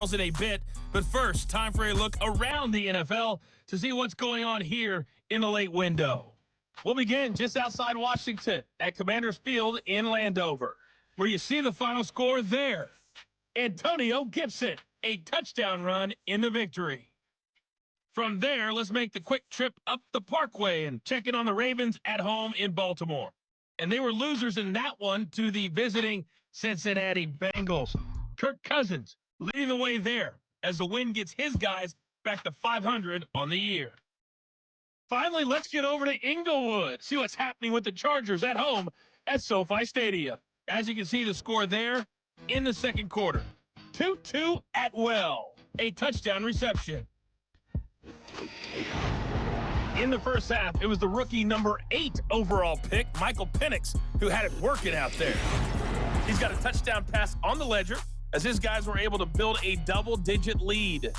in a bit, but first, time for a look around the NFL to see what's going on here in the late window. We'll begin just outside Washington at Commanders Field in Landover, where you see the final score there. Antonio Gibson, a touchdown run in the victory. From there, let's make the quick trip up the Parkway and check in on the Ravens at home in Baltimore. And they were losers in that one to the visiting Cincinnati Bengals. Kirk Cousins leading the way there as the win gets his guys back to 500 on the year. Finally, let's get over to Inglewood, see what's happening with the Chargers at home at SoFi Stadium. As you can see the score there in the second quarter. 2-2 Atwell, a touchdown reception. In the first half, it was the rookie number 8 overall pick, Michael Penix, who had it working out there. He's got a touchdown pass on the ledger as his guys were able to build a double-digit lead.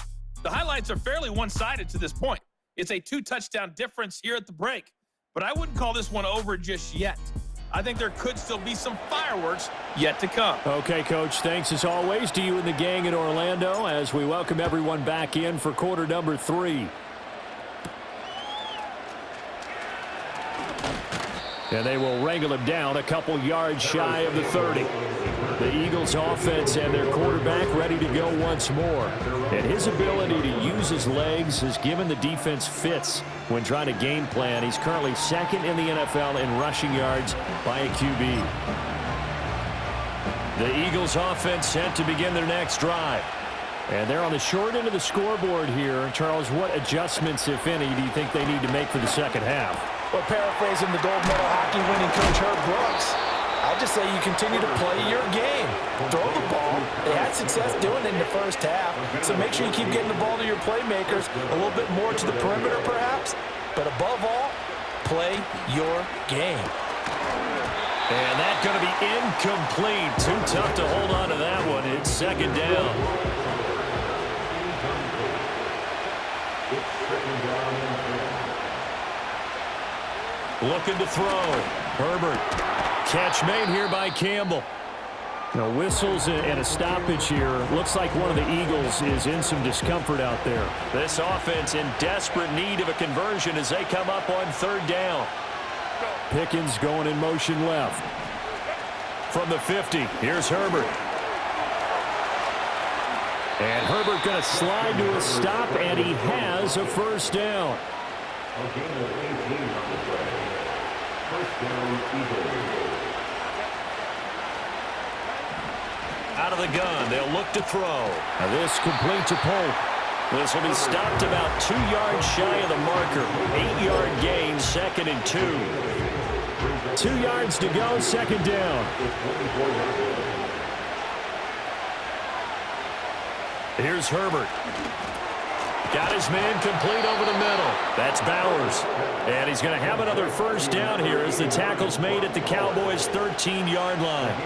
The highlights are fairly one-sided to this point. It's a 2-touchdown difference here at the break, but I wouldn't call this one over just yet. I think there could still be some fireworks yet to come. Okay, Coach, thanks as always to you and the gang in Orlando as we welcome everyone back in for quarter number 3. And they will wrangle him down a couple yards shy of the 30. The Eagles offense and their quarterback ready to go once more. And his ability to use his legs has given the defense fits when trying to game plan. He's currently second in the NFL in rushing yards by a QB. The Eagles offense set to begin their next drive. And they're on the short end of the scoreboard here. Charles, what adjustments, if any, do you think they need to make for the second half? Well, paraphrasing the gold medal hockey winning coach Herb Brooks, I'd just say you continue to play your game. Throw the ball. They had success doing it in the first half, so make sure you keep getting the ball to your playmakers, a little bit more to the perimeter perhaps, but above all, play your game. And that's going to be incomplete. Too tough to hold on to that one. It's second down. Looking to throw. Herbert. Catch made here by Campbell. Whistles and a stoppage here. Looks like one of the Eagles is in some discomfort out there. This offense in desperate need of a conversion as they come up on third down. Pickens going in motion left. From the 50, here's Herbert. And Herbert going to slide to a stop, and he has a first down. Out of the gun, they'll look to throw. Now this complete to Polk. This will be stopped about 2 yards shy of the marker. 8-yard gain, 2nd and 2. 2 yards to go, second down. Here's Herbert. Got his man complete over the middle. That's Bowers. And he's going to have another first down here as the tackle's made at the Cowboys' 13-yard line.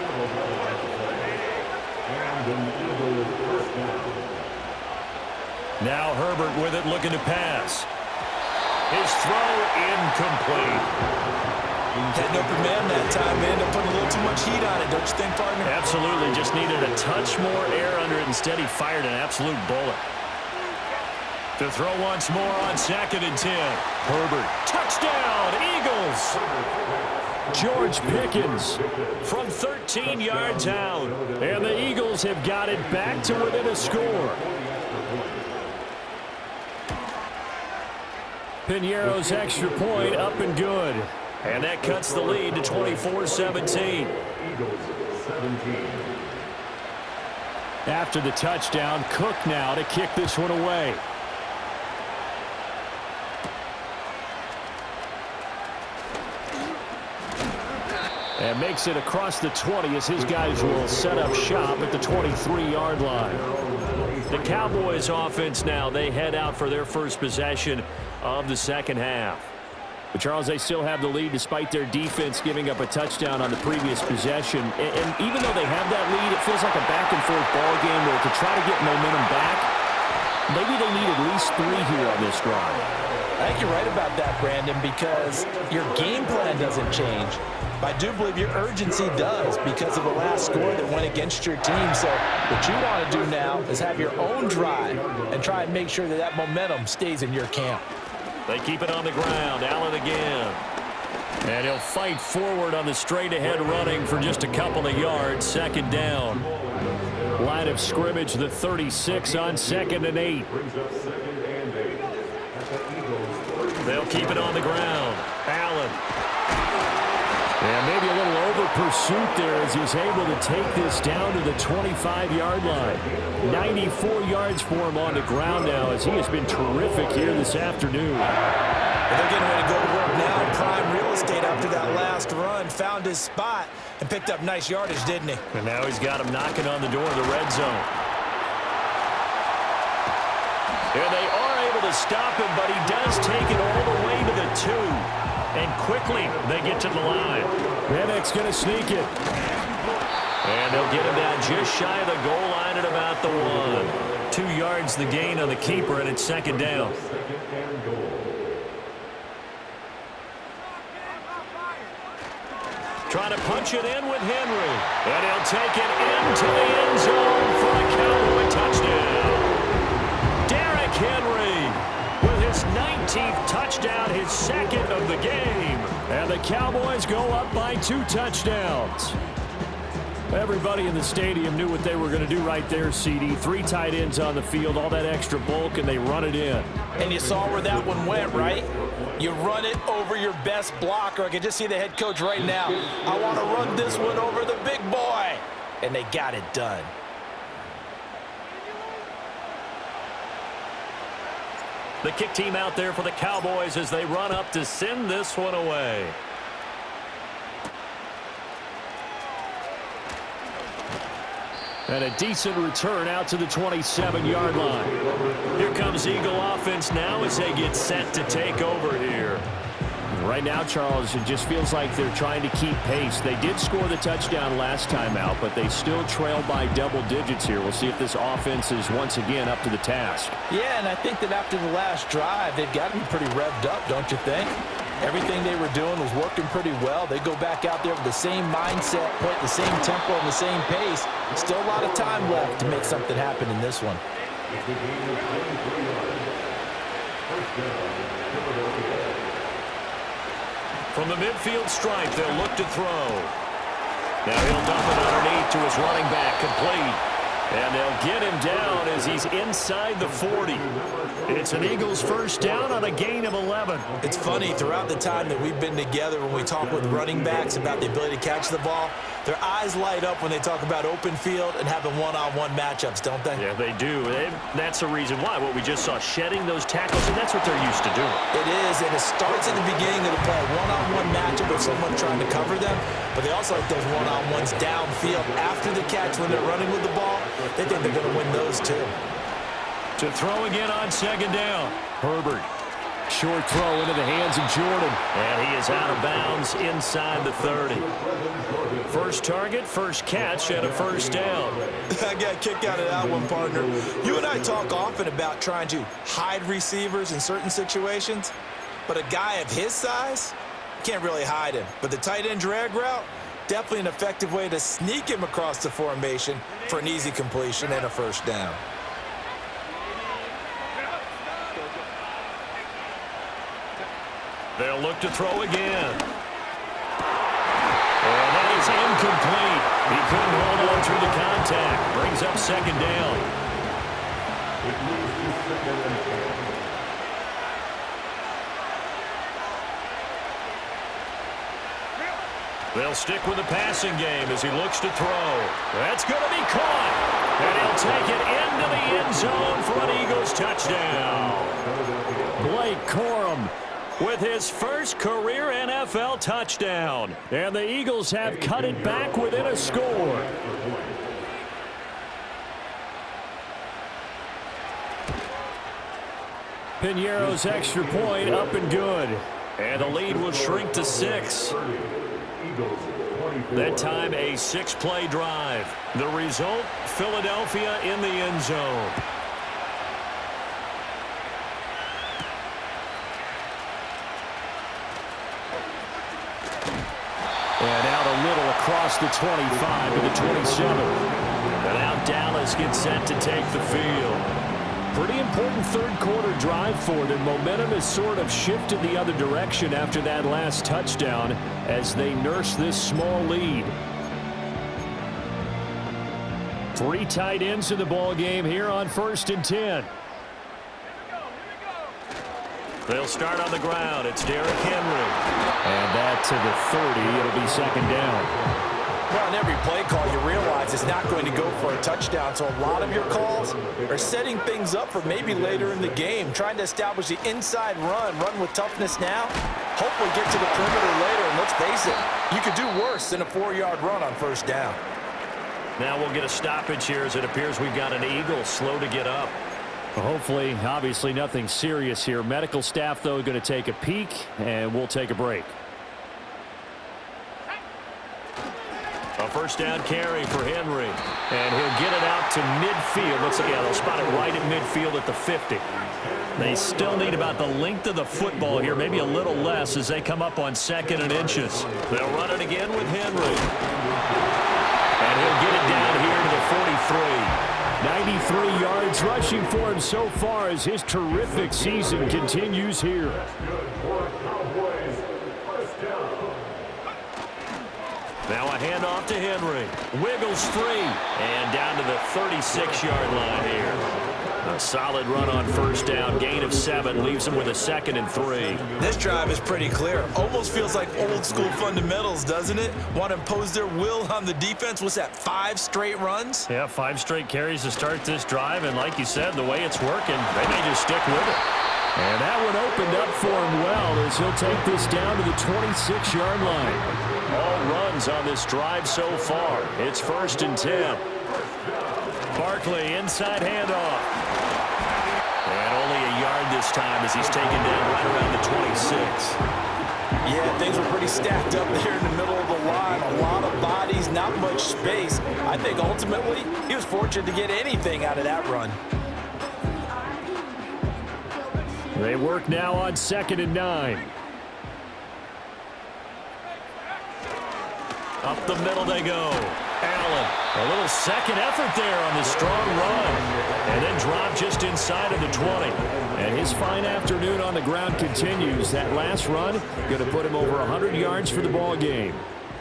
Now Herbert with it, looking to pass. His throw incomplete. Had an open man that time, man. They're putting a little too much heat on it, don't you think, partner? Absolutely. Just needed a touch more air under it. Instead, he fired an absolute bullet. To throw once more on 2nd and 10. Herbert. Touchdown, Eagles! George Pickens from 13 yards out. And the Eagles have got it back to within a score. Piñeiro's extra point up and good. And that cuts the lead to 24-17. After the touchdown, Cook now to kick this one away. And makes it across the 20 as his guys will set up shop at the 23-yard line. The Cowboys offense now, they head out for their first possession of the second half. But, Charles, they still have the lead despite their defense giving up a touchdown on the previous possession. And even though they have that lead, it feels like a back-and-forth ball game where to try to get momentum back, Maybe they need at least 3 here on this drive. I think you're right about that, Brandon, because your game plan doesn't change. But I do believe your urgency does because of the last score that went against your team. So what you want to do now is have your own drive and try and make sure that that momentum stays in your camp. They keep it on the ground. Allen again. And he'll fight forward on the straight-ahead running for just a couple of yards. Second down. Line of scrimmage, the 36 on 2nd and 8. They'll keep it on the ground. Allen. And maybe a little over-pursuit there as he's able to take this down to the 25-yard line. 94 yards for him on the ground now as he has been terrific here this afternoon. Well, they're getting ready to go to work now in prime real estate after that last run. Found his spot and picked up nice yardage, didn't he? And now he's got him knocking on the door of the red zone. And they are able to stop him, but he does take it all the way to the 2. And quickly, they get to the line. Bennett's going to sneak it. And they'll get him down just shy of the goal line at about the 1. 2 yards the gain on the keeper, and it's second down. Trying to punch it in with Henry. And he'll take it into the end zone for a Cowboy touchdown. Derrick Henry with his 19th touchdown, his second of the game. And the Cowboys go up by 2 touchdowns. Everybody in the stadium knew what they were going to do right there, CD. 3 tight ends on the field, all that extra bulk, and they run it in. And you saw where that one went, right? You run it over your best blocker. I can just see the head coach right now. I want to run this one over the big boy. And they got it done. The kick team out there for the Cowboys as they run up to send this one away. And a decent return out to the 27-yard line. Here comes Eagle offense now as they get set to take over here. Right now, Charles, it just feels like they're trying to keep pace. They did score the touchdown last time out, but they still trail by double digits here. We'll see if this offense is once again up to the task. Yeah, and I think that after the last drive, they've got to be pretty revved up, don't you think? Everything they were doing was working pretty well. They go back out there with the same mindset, play at the same tempo and the same pace. Still a lot of time left to make something happen in this one. From the midfield stripe, they'll look to throw. Now he'll dump it underneath to his running back, complete. And they'll get him down as he's inside the 40. It's an Eagles first down on a gain of 11. It's funny, throughout the time that we've been together, when we talk with running backs about the ability to catch the ball, their eyes light up when they talk about open field and having one-on-one matchups, don't they? Yeah, they do. That's the reason why. What we just saw, shedding those tackles, and that's what they're used to doing. It is, and it starts at the beginning of the play, one-on-one matchup with someone trying to cover them, but they also like those one-on-ones downfield after the catch when they're running with the ball. They think they're going to win those too. To throw again on second down. Herbert. Short throw into the hands of Jordan. And he is out of bounds inside the 30. First target, first catch, and a first down. I got a kick out of that one, partner. You and I talk often about trying to hide receivers in certain situations, but a guy of his size, can't really hide him. But the tight end drag route, definitely an effective way to sneak him across the formation for an easy completion and a first down. They'll look to throw again. And that is incomplete. He couldn't hold on through the contact. Brings up second down. They'll stick with the passing game as he looks to throw. That's going to be caught. And he'll take it into the end zone for an Eagles touchdown. Blake Corum with his first career NFL touchdown. And the Eagles have cut it back within a score. Piñeiro's extra point up and good. And the lead will shrink to 6. That time a 6-play drive. The result, Philadelphia in the end zone. across the 25 to the 27. And now Dallas gets set to take the field. Pretty important third-quarter drive for them. Momentum has sort of shifted the other direction after that last touchdown as they nurse this small lead. 3 tight ends in the ball game here on 1st and 10. They'll start on the ground. It's Derrick Henry. And that to the 30. It'll be 2nd down. Well, on every play call, you realize it's not going to go for a touchdown, so a lot of your calls are setting things up for maybe later in the game, trying to establish the inside run with toughness now, hopefully get to the perimeter later, and let's face it, you could do worse than a 4-yard run on 1st down. Now we'll get a stoppage here as it appears we've got an Eagle slow to get up. Hopefully, obviously nothing serious here. Medical staff, though, going to take a peek, and we'll take a break. A 1st down carry for Henry. And he'll get it out to midfield. Looks like, yeah, they'll spot it right at midfield at the 50. They still need about the length of the football here, maybe a little less as they come up on 2nd and inches. They'll run it again with Henry. And he'll get it down here to the 43. 93 yards rushing for him so far as his terrific season continues here. Now a handoff to Henry. Wiggles free. And down to the 36-yard line here. A solid run on 1st down. Gain of 7 leaves him with a 2nd and 3. This drive is pretty clear. Almost feels like old school fundamentals, doesn't it? Want to impose their will on the defense. What's that, 5 straight runs? Yeah, 5 straight carries to start this drive. And like you said, the way it's working, they may just stick with it. And that one opened up for him well as he'll take this down to the 26-yard line. All runs on this drive so far. It's 1st and 10. Barkley inside handoff. And only a yard this time as he's taken down right around the 26. Yeah, things were pretty stacked up there in the middle of the line. A lot of bodies, not much space. I think ultimately he was fortunate to get anything out of that run. They work now on 2nd and 9. Up the middle they go. Allen, a little second effort there on the strong run. And then drop just inside of the 20. And his fine afternoon on the ground continues. That last run going to put him over 100 yards for the ball game.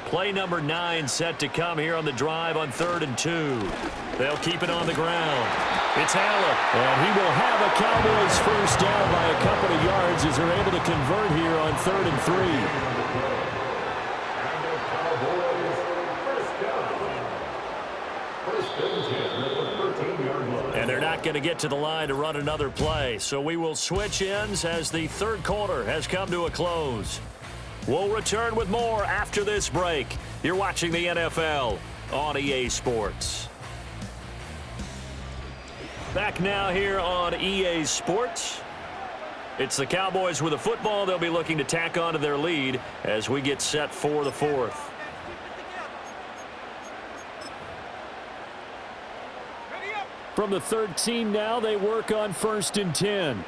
Play number 9 set to come here on the drive on 3rd and 2. They'll keep it on the ground. It's Allen. And he will have a Cowboys 1st down by a couple of yards as they're able to convert here on 3rd and 3. And they're not going to get to the line to run another play. So we will switch ends as the 3rd quarter has come to a close. We'll return with more after this break. You're watching the NFL on EA Sports. Back now here on EA Sports. It's the Cowboys with a football. They'll be looking to tack on to their lead as we get set for the 4th. From the 13 now, they work on 1st and 10.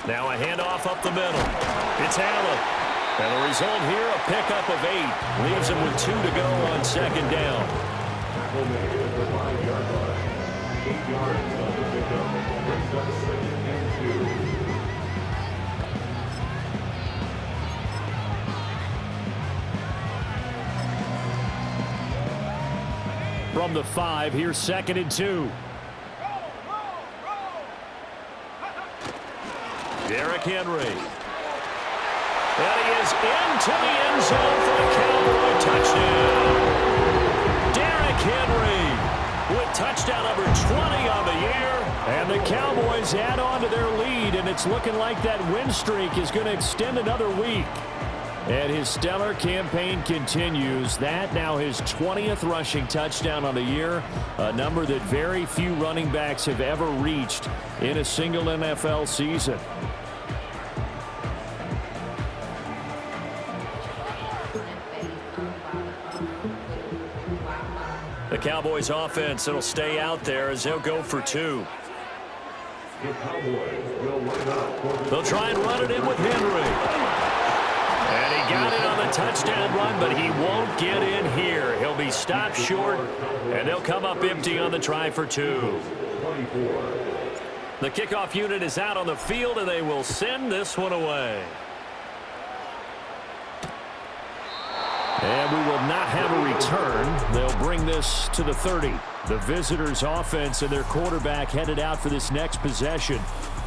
Now a handoff up the middle. It's Allen. And the result here, a pickup of 8. Leaves him with 2 to go on 2nd down. From the 5, here's 2nd and 2. Derrick Henry. And he is into the end zone for a Cowboy touchdown. Derrick Henry with touchdown number 20 on the year. And the Cowboys add on to their lead, and it's looking like that win streak is going to extend another week. And his stellar campaign continues. That now his 20th rushing touchdown on the year, a number that very few running backs have ever reached in a single NFL season. The Cowboys offense, it'll stay out there as they'll go for 2. They'll try and run it in with Henry. And he got it on the touchdown run, but he won't get in here. He'll be stopped short, and they'll come up empty on the try for 2. The kickoff unit is out on the field, and they will send this one away. And we will not have a return. They'll bring this to the 30. The visitors' offense and their quarterback headed out for this next possession.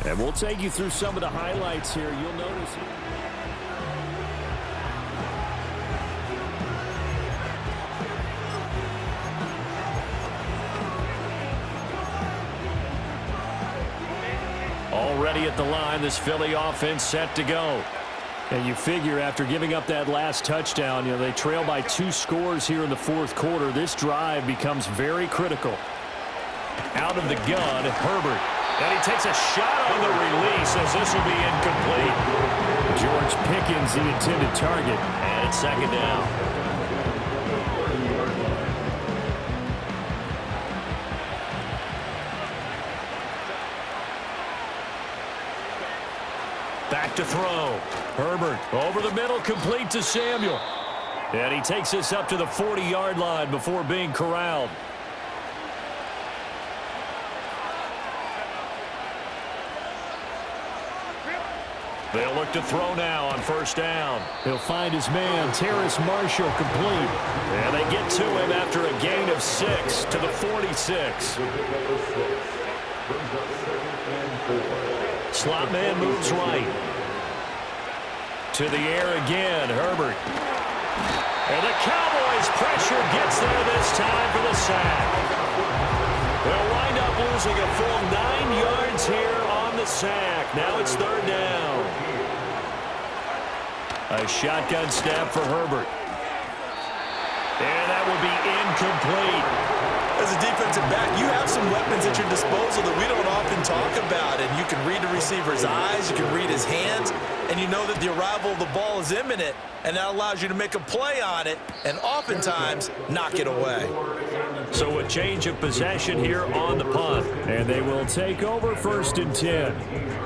And we'll take you through some of the highlights here. You'll notice it. Already at the line, this Philly offense set to go. And you figure after giving up that last touchdown, they trail by 2 scores here in the fourth quarter. This drive becomes very critical. Out of the gun, Herbert. And he takes a shot on the release as this will be incomplete. George Pickens, the intended target. And it's second down. Back to throw. Herbert over the middle, complete to Samuel. And he takes this up to the 40-yard line before being corralled. They'll look to throw now on first down. He'll find his man, Terrace Marshall, complete. And they get to him after a gain of 6 to the 46. Slot man moves right. To the air again, Herbert. And the Cowboys' pressure gets there this time for the sack. They'll wind up losing a full 9 yards here on the sack. Now it's third down. A shotgun snap for Herbert. And that will be incomplete. As a defensive back, you have some weapons at your disposal that we don't often talk about. And you can read the receiver's eyes, you can read his hands, and you know that the arrival of the ball is imminent, and that allows you to make a play on it and oftentimes knock it away. So a change of possession here on the punt. And they will take over first and 10.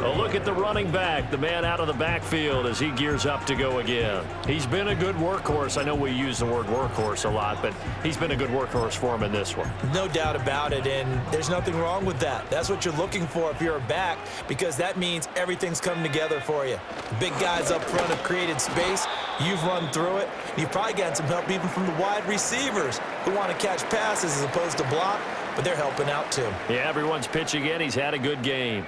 A look at the running back, the man out of the backfield as he gears up to go again. He's been a good workhorse. I know we use the word workhorse a lot, but he's been a good workhorse for him in this one. No doubt about it, and there's nothing wrong with that. That's what you're looking for if you're a back, because that means everything's coming together for you. The big guys up front have created space. You've run through it. You've probably gotten some help even from the wide receivers who want to catch passes as opposed to block, but they're helping out too. Yeah, everyone's pitching in. He's had a good game.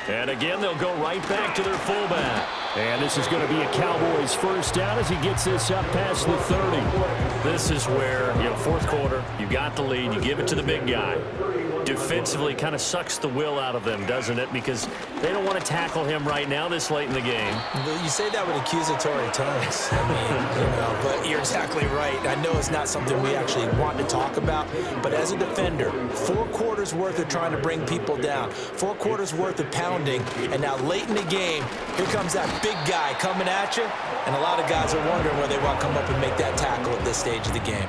And again, they'll go right back to their fullback. And this is going to be a Cowboys first down as he gets this up past the 30. This is where, fourth quarter, you got the lead, you give it to the big guy. Defensively kind of sucks the will out of them, doesn't it? Because they don't want to tackle him right now this late in the game. Well, you say that with accusatory tones. I mean, but you're exactly right. I know it's not something we actually want to talk about, but as a defender, 4 quarters worth of trying to bring people down, 4 quarters worth of pounding, and now late in the game, here comes that big guy coming at you, and a lot of guys are wondering whether they want to come up and make that tackle at this stage of the game.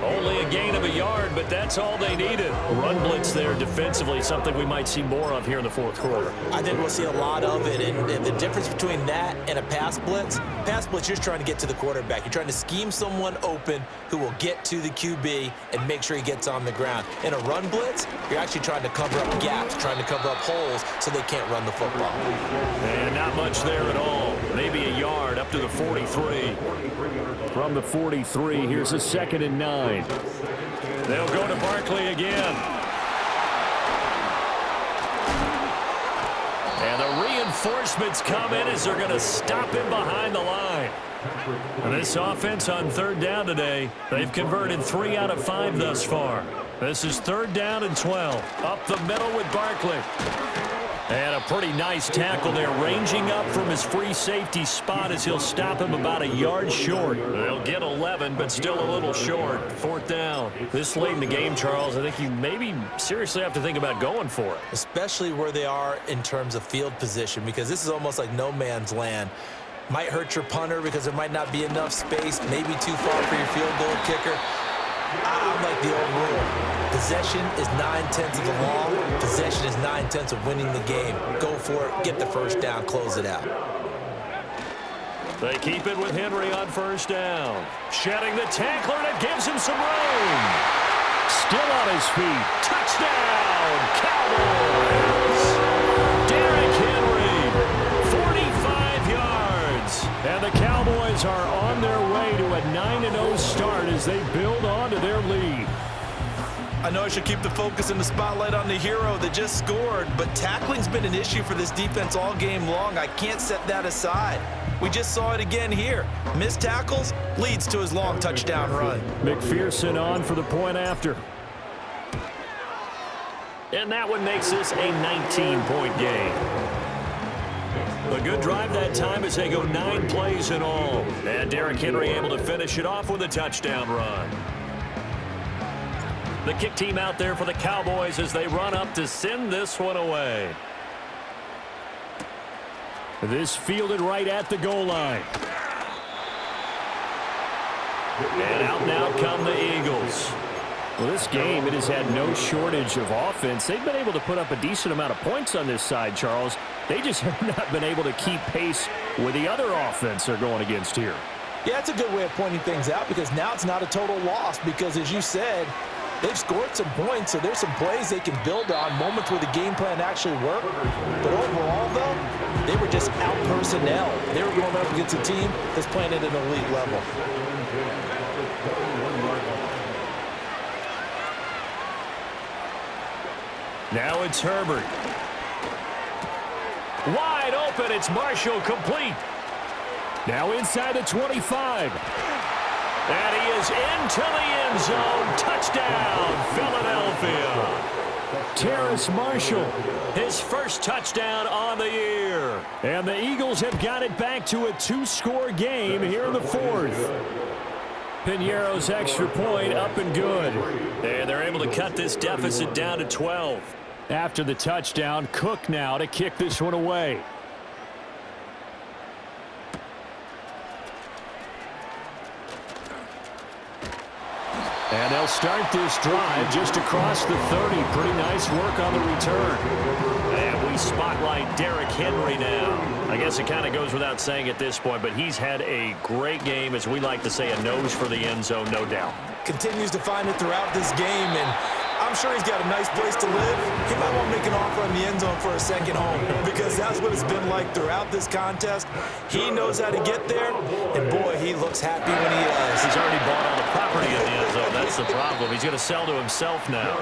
Only a gain of a yard, but that's all they needed. Run blitz there defensively, something we might see more of here in the fourth quarter. I think we'll see a lot of it, and the difference between that and a pass blitz, you're just trying to get to the quarterback. You're trying to scheme someone open who will get to the QB and make sure he gets on the ground. In a run blitz, you're actually trying to cover up gaps, trying to cover up holes so they can't run the football. And not much there at all. Maybe a yard up to the 43. From the 43, here's a 2nd and 9. They'll go to Barkley again. And the reinforcements come in as they're going to stop him behind the line. And this offense on third down today, they've converted 3 out of 5 thus far. This is 3rd down and 12. Up the middle with Barkley. And a pretty nice tackle there, ranging up from his free safety spot as he'll stop him about a yard short. They'll get 11, but still a little short. 4th down. This late in the game, Charles, I think you maybe seriously have to think about going for it. Especially where they are in terms of field position, because this is almost like no man's land. Might hurt your punter because there might not be enough space, maybe too far for your field goal kicker. I'm like the old rule. Possession is 9/10 of the law. Possession is 9/10 of winning the game. Go for it. Get the first down. Close it out. They keep it with Henry on first down. Shedding the tackler, and it gives him some room. Still on his feet. Touchdown, Cowboys! Derrick Henry, 45 yards. And the Cowboys are on their way to a 9-0 start as they build on to their lead. I know I should keep the focus and the spotlight on the hero that just scored, but tackling's been an issue for this defense all game long. I can't set that aside. We just saw it again here. Missed tackles leads to his long touchdown run. McPherson on for the point after. And that one makes this a 19-point game. A good drive that time as they go 9 plays in all. And Derrick Henry able to finish it off with a touchdown run. The kick team out there for the Cowboys as they run up to send this one away. This fielded right at the goal line. And out now come the Eagles. Well, this game, it has had no shortage of offense. They've been able to put up a decent amount of points on this side, Charles. They just have not been able to keep pace with the other offense they're going against here. Yeah, that's a good way of pointing things out because now it's not a total loss because, as you said, they've scored some points, so there's some plays they can build on, moments where the game plan actually worked. But overall, though, they were just out-personnel. They were going up against a team that's playing at an elite level. Now it's Herbert. Wide open, it's Marshall, complete. Now inside the 25. And he is into the end zone. Touchdown, Philadelphia. Terrace Marshall, his first touchdown on the year. And the Eagles have got it back to a 2-score game here in the 4th. Piñeiro's extra point up and good. And they're able to cut this deficit down to 12. After the touchdown, Cook now to kick this one away. And they'll start this drive just across the 30. Pretty nice work on the return. And we spotlight Derrick Henry now. I guess it kind of goes without saying at this point, but he's had a great game, as we like to say, a nose for the end zone, no doubt. Continues to find it throughout this game, and I'm sure he's got a nice place to live. He might want to make an offer in the end zone for a second home because that's what it's been like throughout this contest. He knows how to get there, and boy, he looks happy when he does. He's already bought all the property in the end zone. That's the problem. He's going to sell to himself now.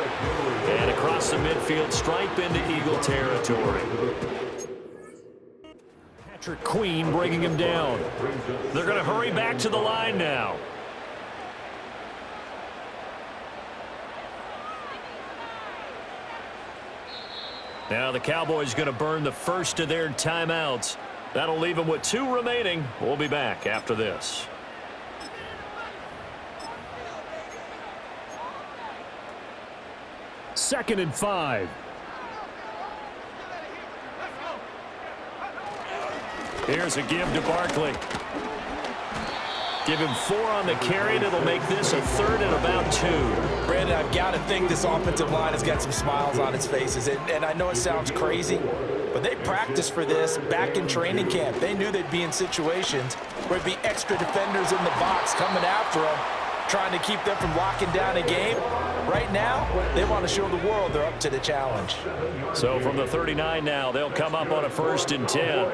And across the midfield, stripe into Eagle territory. Patrick Queen bringing him down. They're going to hurry back to the line now. Now the Cowboys going to burn the first of their timeouts. That'll leave them with 2 remaining. We'll be back after this. Second and 5. Here's a give to Barkley. Give him 4 on the carry, and it'll make this a 3rd and about 2. Brandon, I've got to think this offensive line has got some smiles on its faces. And I know it sounds crazy, but they practiced for this back in training camp. They knew they'd be in situations where it'd be extra defenders in the box coming after them, trying to keep them from locking down a game. Right now, they want to show the world they're up to the challenge. So from the 39 now, they'll come up on a 1st and 10.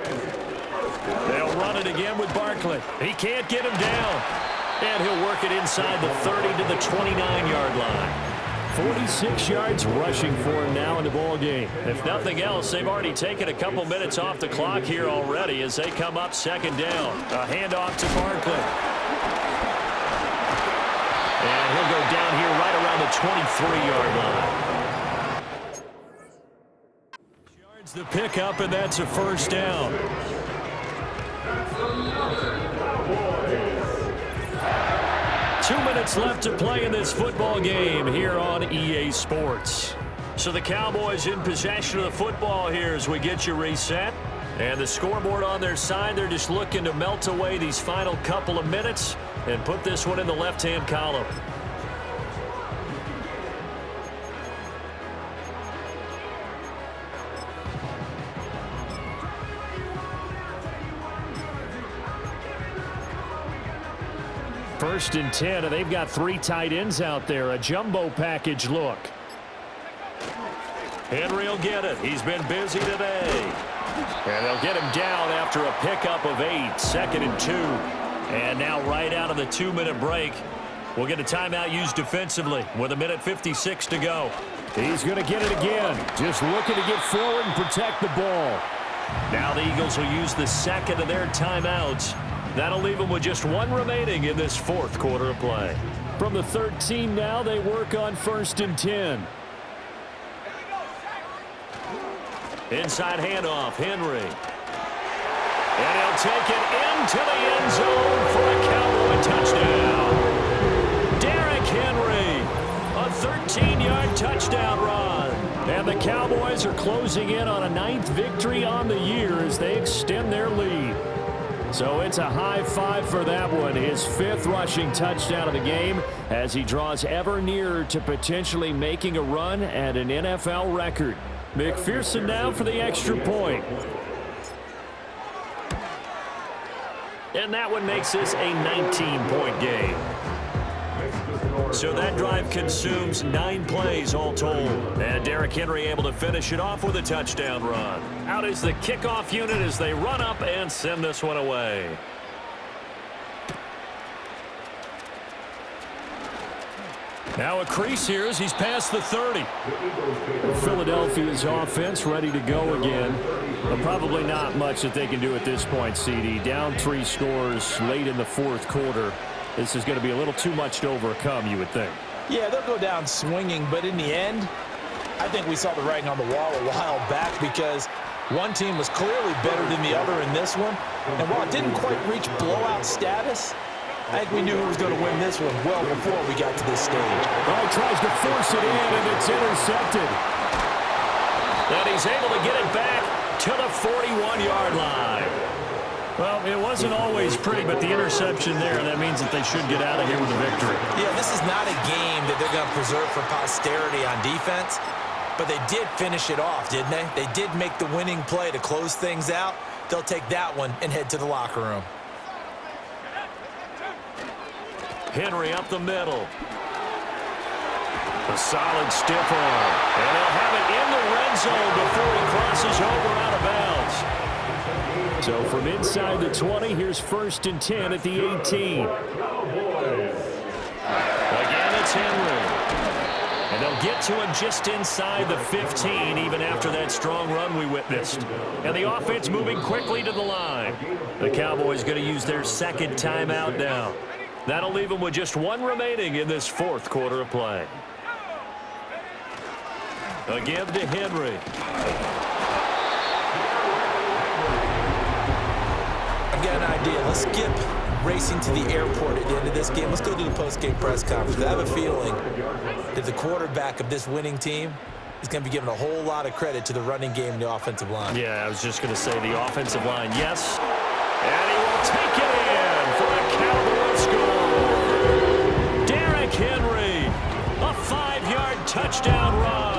They'll run it again with Barkley. He can't get him down. And he'll work it inside the 30 to the 29-yard line. 46 yards rushing for him now in the ball game. If nothing else, they've already taken a couple minutes off the clock here already as they come up 2nd down. A handoff to Barkley. And he'll go down here right around the 23-yard line. Yards the pickup, and that's a 1st down. 2 minutes left to play in this football game here on EA Sports. So the Cowboys in possession of the football here as we get you reset. And the scoreboard on their side, they're just looking to melt away these final couple of minutes and put this one in the left-hand column. First and 10, and they've got 3 tight ends out there. A jumbo package look. Henry will get it. He's been busy today. And they'll get him down after a pickup of 8. 2nd and 2. And now right out of the 2-minute break, we'll get a timeout used defensively with 1:56 to go. He's going to get it again. Just looking to get forward and protect the ball. Now the Eagles will use the 2nd of their timeouts. That'll leave them with just 1 remaining in this 4th quarter of play. From the 13 now, they work on 1st and 10. Inside handoff, Henry. And he'll take it into the end zone for a Cowboy touchdown. Derrick Henry, a 13-yard touchdown run. And the Cowboys are closing in on a 9th victory on the year as they extend their lead. So it's a high 5 for that one. His 5th rushing touchdown of the game as he draws ever nearer to potentially making a run at an NFL record. McPherson now for the extra point. And that one makes this a 19-point game. So that drive consumes 9 plays all told. And Derrick Henry able to finish it off with a touchdown run. Out is the kickoff unit as they run up and send this one away. Now a crease here as he's past the 30. Philadelphia's offense ready to go again. But probably not much that they can do at this point, CD. Down 3 scores late in the 4th quarter. This is going to be a little too much to overcome, you would think. Yeah, they'll go down swinging, but in the end, I think we saw the writing on the wall a while back because one team was clearly better than the other in this one. And while it didn't quite reach blowout status, I think we knew who was going to win this one well before we got to this stage. Oh, tries to force it in, and it's intercepted. And he's able to get it back to the 41-yard line. Well, it wasn't always pretty, but the interception there, that means that they should get out of here with a victory. Yeah, this is not a game that they're going to preserve for posterity on defense, but they did finish it off, didn't they? They did make the winning play to close things out. They'll take that one and head to the locker room. Henry up the middle. A solid stiff arm. And he'll have it in the red zone before he crosses over out of bounds. So from inside the 20, here's 1st and 10 at the 18. Again, it's Henry. And they'll get to him just inside the 15, even after that strong run we witnessed. And the offense moving quickly to the line. The Cowboys going to use their 2nd timeout now. That'll leave them with just 1 remaining in this 4th quarter of play. Again to Henry. I've got an idea. Let's skip racing to the airport at the end of this game. Let's go to the post-game press conference. I have a feeling that the quarterback of this winning team is going to be given a whole lot of credit to the running game and the offensive line. Yeah, I was just going to say the offensive line, yes. And he will take it in for a Cowboy score. Derrick Henry, a 5-yard touchdown run.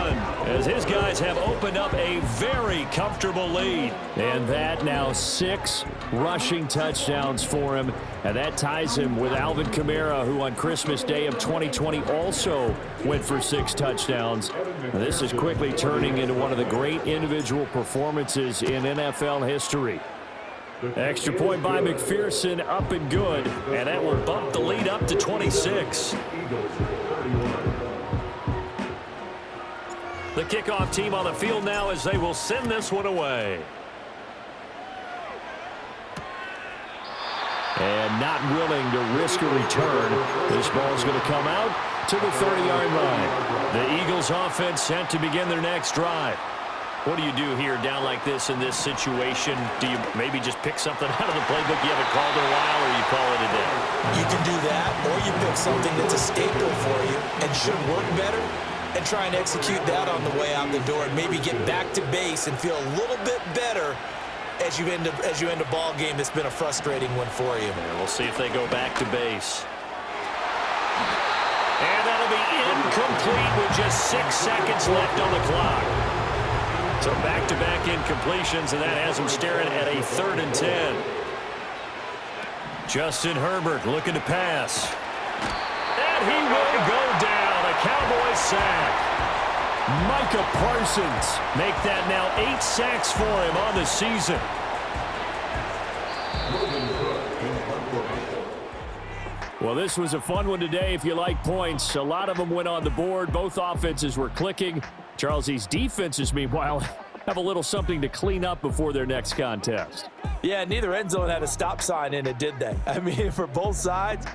As his guys have opened up a very comfortable lead. And that now 6 rushing touchdowns for him. And that ties him with Alvin Kamara, who on Christmas Day of 2020 also went for 6 touchdowns. And this is quickly turning into one of the great individual performances in NFL history. Extra point by McPherson, up and good. And that will bump the lead up to 26. The kickoff team on the field now as they will send this one away. And not willing to risk a return. This ball is going to come out to the 30-yard line. The Eagles offense set to begin their next drive. What do you do here down like this in this situation? Do you maybe just pick something out of the playbook you haven't called in a while, or you call it a day? You can do that, or you pick something that's a staple for you and should work better and try and execute that on the way out the door and maybe get back to base and feel a little bit better as you end a ball game that's been a frustrating one for you. And we'll see if they go back to base. And that'll be incomplete with just 6 seconds left on the clock. So back-to-back incompletions, and that has them staring at a 3rd and 10. Justin Herbert looking to pass. And he will go down. A Cowboys sack. Micah Parsons make that now 8 sacks for him on the season. Well, this was a fun one today if you like points. A lot of them went on the board. Both offenses were clicking. Charles, these defenses, meanwhile, have a little something to clean up before their next contest. Yeah, neither end zone had a stop sign in it, did they? I mean, for both sides,